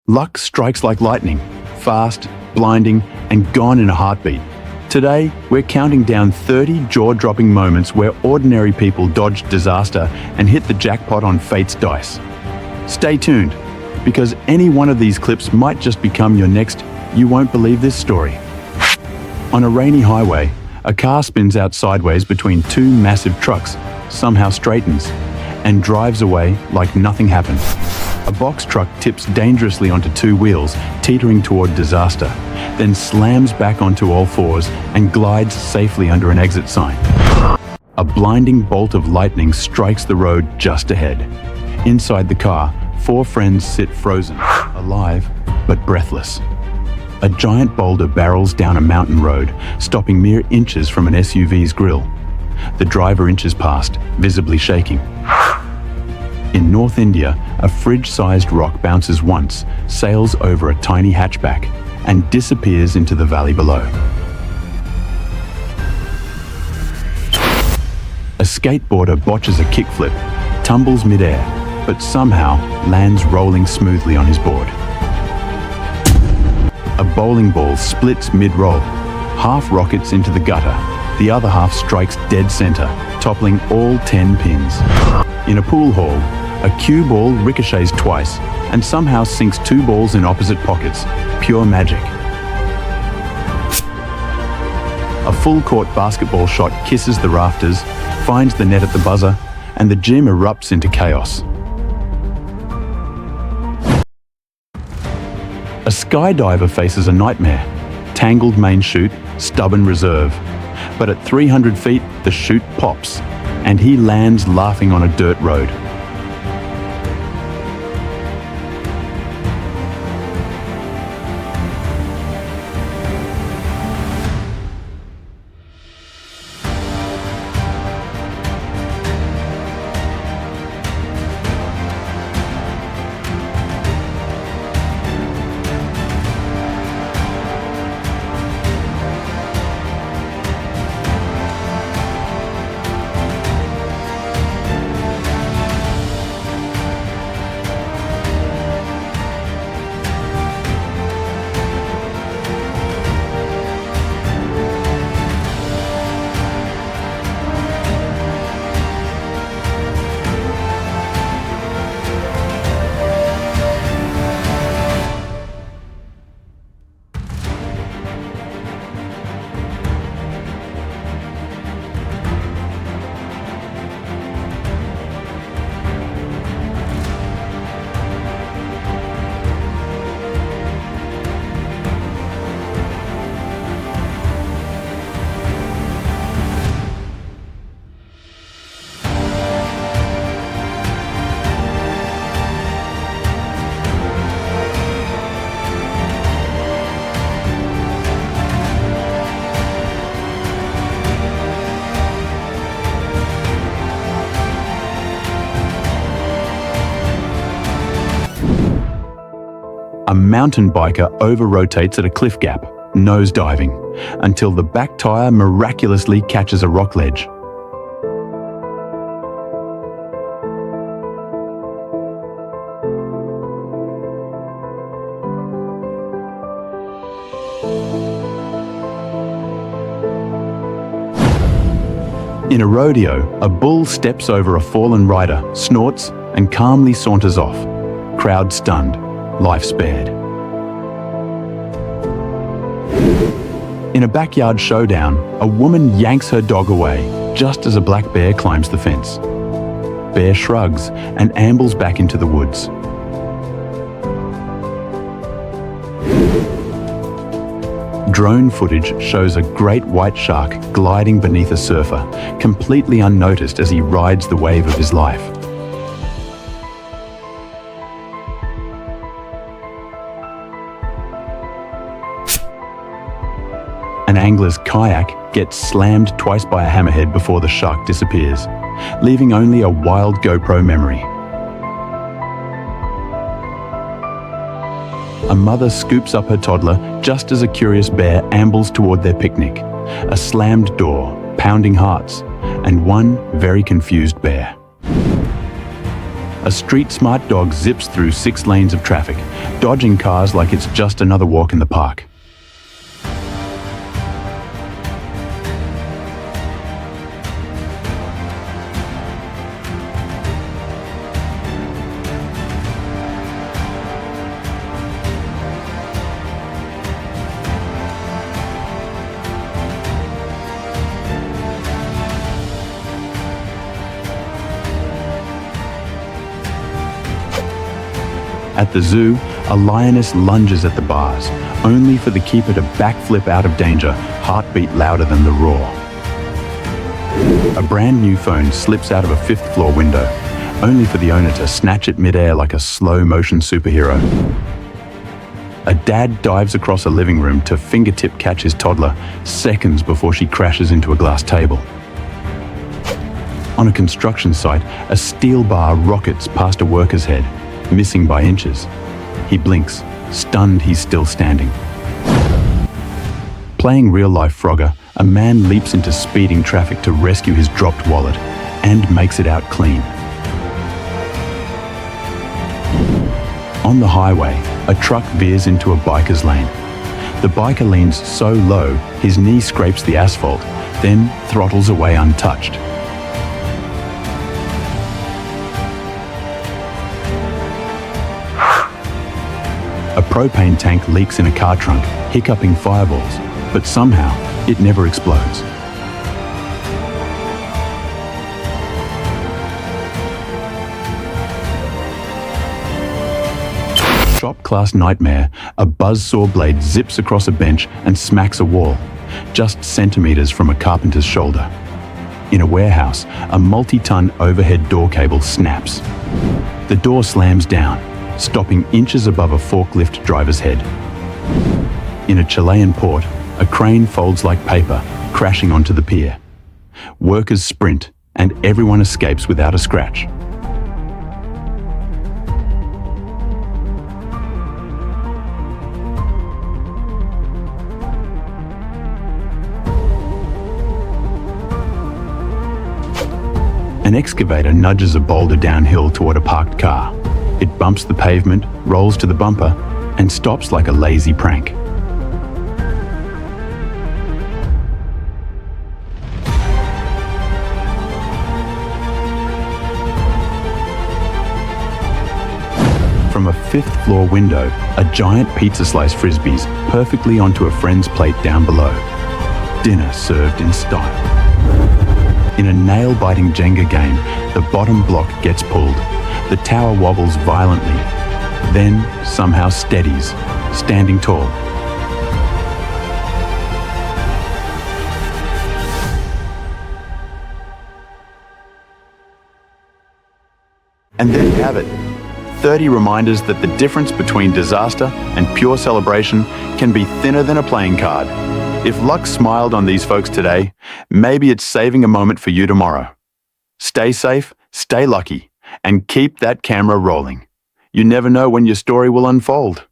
Luck strikes like lightning, fast, blinding, and gone in a heartbeat. Today, we're counting down 30 jaw-dropping moments where ordinary people dodged disaster and hit the jackpot on fate's dice. Stay tuned, because any one of these clips might just become your next "you won't believe this" story. On a rainy highway, a car spins out sideways between two massive trucks, somehow straightens, and drives away like nothing happened. A box truck tips dangerously onto two wheels, teetering toward disaster, then slams back onto all fours and glides safely under an exit sign. A blinding bolt of lightning strikes the road just ahead. Inside the car, four friends sit frozen, alive but breathless. A giant boulder barrels down a mountain road, stopping mere inches from an SUV's grille. The driver inches past, visibly shaking. In North India, a fridge-sized rock bounces once, sails over a tiny hatchback, and disappears into the valley below. A skateboarder botches a kickflip, tumbles mid-air, but somehow lands rolling smoothly on his board. A bowling ball splits mid-roll, half rockets into the gutter, the other half strikes dead center, toppling all 10 pins. In a pool hall, a cue ball ricochets twice and somehow sinks two balls in opposite pockets. Pure magic. A full-court basketball shot kisses the rafters, finds the net at the buzzer, and the gym erupts into chaos. A skydiver faces a nightmare. Tangled main chute, stubborn reserve. But at 300 feet, the chute pops, and he lands laughing on a dirt road. A mountain biker over-rotates at a cliff gap, nose-diving, until the back tire miraculously catches a rock ledge. In a rodeo, a bull steps over a fallen rider, snorts, and calmly saunters off. Crowd stunned. Life spared. In a backyard showdown, a woman yanks her dog away just as a black bear climbs the fence. Bear shrugs and ambles back into the woods. Drone footage shows a great white shark gliding beneath a surfer, completely unnoticed as he rides the wave of his life. An angler's kayak gets slammed twice by a hammerhead before the shark disappears, leaving only a wild GoPro memory. A mother scoops up her toddler just as a curious bear ambles toward their picnic. A slammed door, pounding hearts, and one very confused bear. A street-smart dog zips through 6 lanes of traffic, dodging cars like it's just another walk in the park. At the zoo, a lioness lunges at the bars, only for the keeper to backflip out of danger, heartbeat louder than the roar. A brand new phone slips out of a 5th floor window, only for the owner to snatch it midair like a slow-motion superhero. A dad dives across a living room to fingertip catch his toddler seconds before she crashes into a glass table. On a construction site, a steel bar rockets past a worker's head, missing by inches. He blinks, stunned he's still standing. Playing real-life Frogger, a man leaps into speeding traffic to rescue his dropped wallet and makes it out clean. On the highway, a truck veers into a biker's lane. The biker leans so low, his knee scrapes the asphalt, then throttles away untouched. A propane tank leaks in a car trunk, hiccuping fireballs, but somehow it never explodes. Shop-class nightmare, a buzzsaw blade zips across a bench and smacks a wall, just centimeters from a carpenter's shoulder. In a warehouse, a multi-ton overhead door cable snaps. The door slams down, stopping inches above a forklift driver's head. In a Chilean port, a crane folds like paper, crashing onto the pier. Workers sprint, and everyone escapes without a scratch. An excavator nudges a boulder downhill toward a parked car. It bumps the pavement, rolls to the bumper, and stops like a lazy prank. From a 5th floor window, a giant pizza slice frisbees perfectly onto a friend's plate down below. Dinner served in style. In a nail-biting Jenga game, the bottom block gets pulled. The tower wobbles violently, then somehow steadies, standing tall. And there you have it. 30 reminders that the difference between disaster and pure celebration can be thinner than a playing card. If luck smiled on these folks today, maybe it's saving a moment for you tomorrow. Stay safe, stay lucky, and keep that camera rolling. You never know when your story will unfold.